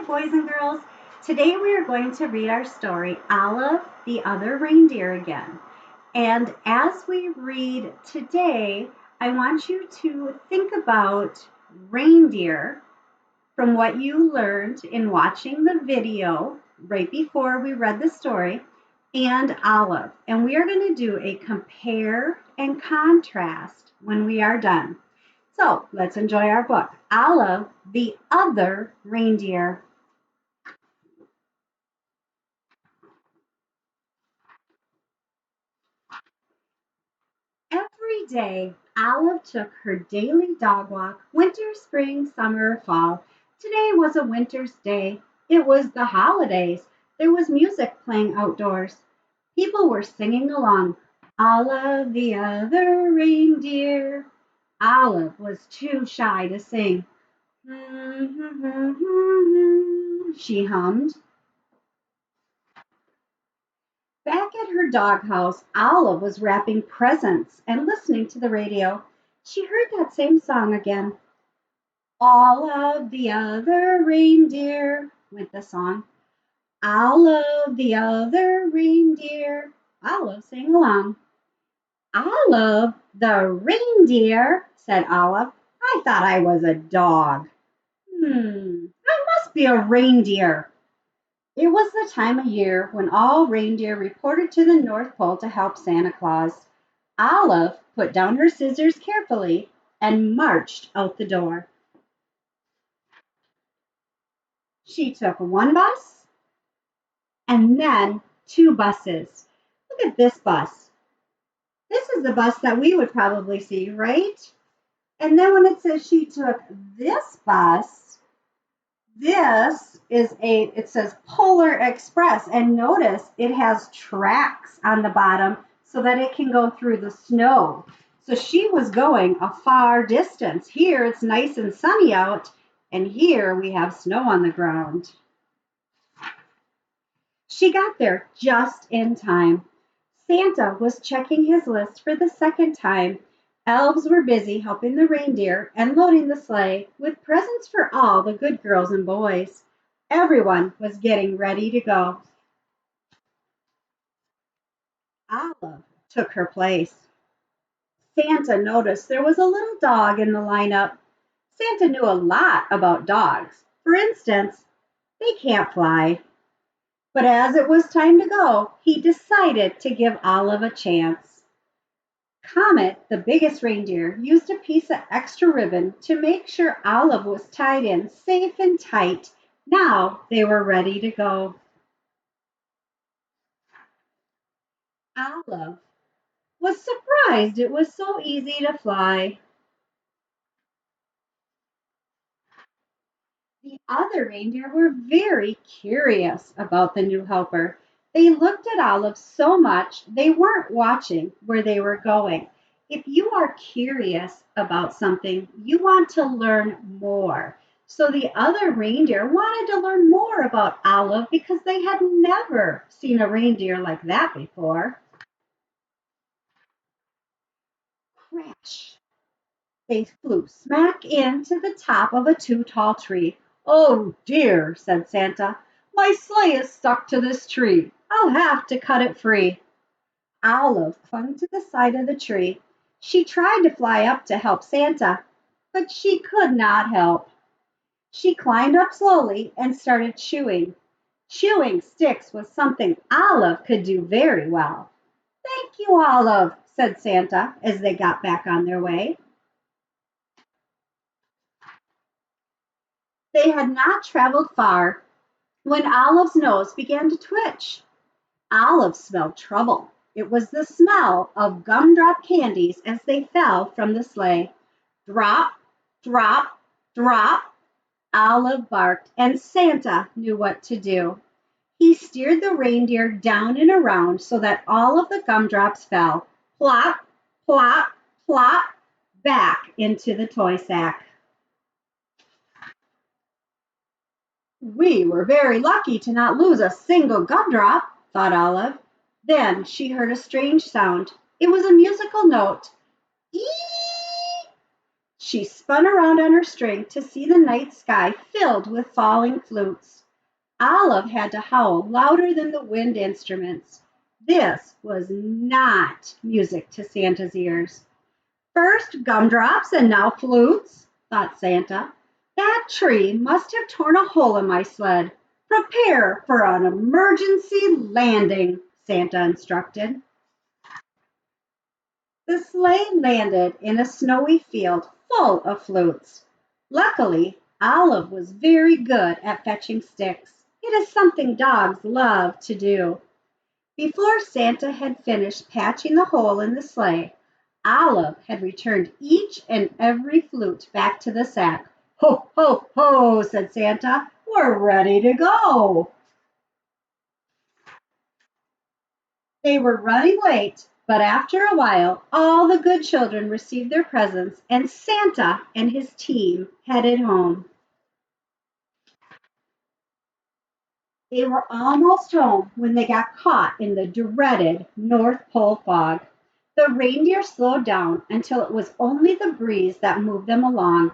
boys and girls. Today we are going to read our story, Olive, the Other Reindeer again. And as we read today, I want you to think about reindeer from what you learned in watching the video right before we read the story and Olive. And we are going to do a compare and contrast when we are done. So let's enjoy our book, Olive, the Other Reindeer. Every day, Olive took her daily dog walk, winter, spring, summer, fall. Today was a winter's day. It was the holidays. There was music playing outdoors. People were singing along. Olive, the other reindeer. Olive was too shy to sing. She hummed. Back at her doghouse, Olive was wrapping presents and listening to the radio. She heard that same song again. All of the other reindeer, went the song. Olive, the other reindeer. Olive sang along. Olive, the reindeer, said Olive. I thought I was a dog. I must be a reindeer. It was the time of year when all reindeer reported to the North Pole to help Santa Claus. Olive put down her scissors carefully and marched out the door. She took one bus and then two buses. Look at this bus. This is the bus that we would probably see, right? And then when it says she took this bus, it says Polar Express, and notice it has tracks on the bottom so that it can go through the snow. So she was going a far distance. Here it's nice and sunny out, and here we have snow on the ground. She got there just in time. Santa was checking his list for the second time. Elves were busy helping the reindeer and loading the sleigh with presents for all the good girls and boys. Everyone was getting ready to go. Olive took her place. Santa noticed there was a little dog in the lineup. Santa knew a lot about dogs. For instance, they can't fly. But as it was time to go, he decided to give Olive a chance. Comet, the biggest reindeer, used a piece of extra ribbon to make sure Olive was tied in safe and tight. Now they were ready to go. Olive was surprised it was so easy to fly. The other reindeer were very curious about the new helper. They looked at Olive so much they weren't watching where they were going. If you are curious about something, you want to learn more. So the other reindeer wanted to learn more about Olive because they had never seen a reindeer like that before. Crash! They flew smack into the top of a too tall tree. "Oh dear," said Santa, "my sleigh is stuck to this tree. I'll have to cut it free." Olive clung to the side of the tree. She tried to fly up to help Santa, but she could not help. She climbed up slowly and started chewing. Chewing sticks was something Olive could do very well. "Thank you, Olive," said Santa as they got back on their way. They had not traveled far when Olive's nose began to twitch. Olive smelled trouble. It was the smell of gumdrop candies as they fell from the sleigh. Drop, drop, drop. Olive barked, and Santa knew what to do. He steered the reindeer down and around so that all of the gumdrops fell, plop, plop, plop, back into the toy sack. "We were very lucky to not lose a single gumdrop," thought Olive. Then she heard a strange sound. It was a musical note. Ee! She spun around on her string to see the night sky filled with falling flutes. Olive had to howl louder than the wind instruments. This was not music to Santa's ears. First gumdrops and now flutes, thought Santa. That tree must have torn a hole in my sled. Prepare for an emergency landing, Santa instructed. The sleigh landed in a snowy field full of flutes. Luckily, Olive was very good at fetching sticks. It is something dogs love to do. Before Santa had finished patching the hole in the sleigh, Olive had returned each and every flute back to the sack. Ho, ho, ho, said Santa. We're ready to go. They were running late, but after a while, all the good children received their presents, and Santa and his team headed home. They were almost home when they got caught in the dreaded North Pole fog. The reindeer slowed down until it was only the breeze that moved them along.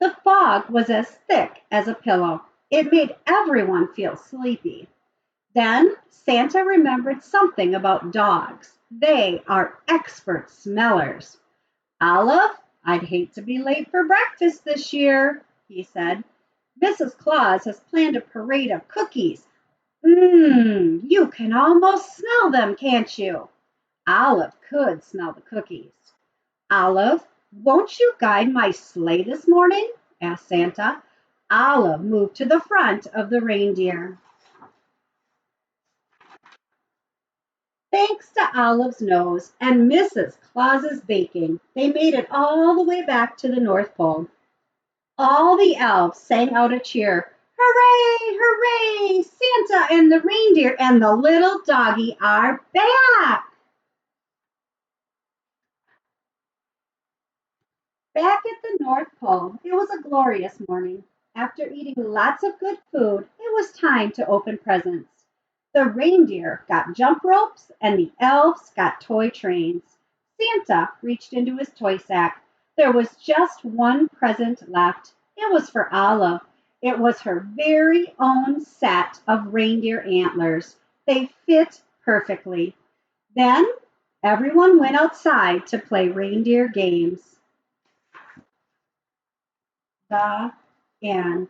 The fog was as thick as a pillow. It made everyone feel sleepy. Then Santa remembered something about dogs. They are expert smellers. Olive, I'd hate to be late for breakfast this year, he said. Mrs. Claus has planned a parade of cookies. You can almost smell them, can't you? Olive could smell the cookies. Olive, won't you guide my sleigh this morning? Asked Santa. Olive moved to the front of the reindeer. Thanks to Olive's nose and Mrs. Claus's baking, they made it all the way back to the North Pole. All the elves sang out a cheer. Hooray! Hooray! Santa and the reindeer and the little doggy are back! Back at the North Pole, it was a glorious morning. After eating lots of good food, it was time to open presents. The reindeer got jump ropes and the elves got toy trains. Santa reached into his toy sack. There was just one present left. It was for Olive. It was her very own set of reindeer antlers. They fit perfectly. Then everyone went outside to play reindeer games. The end.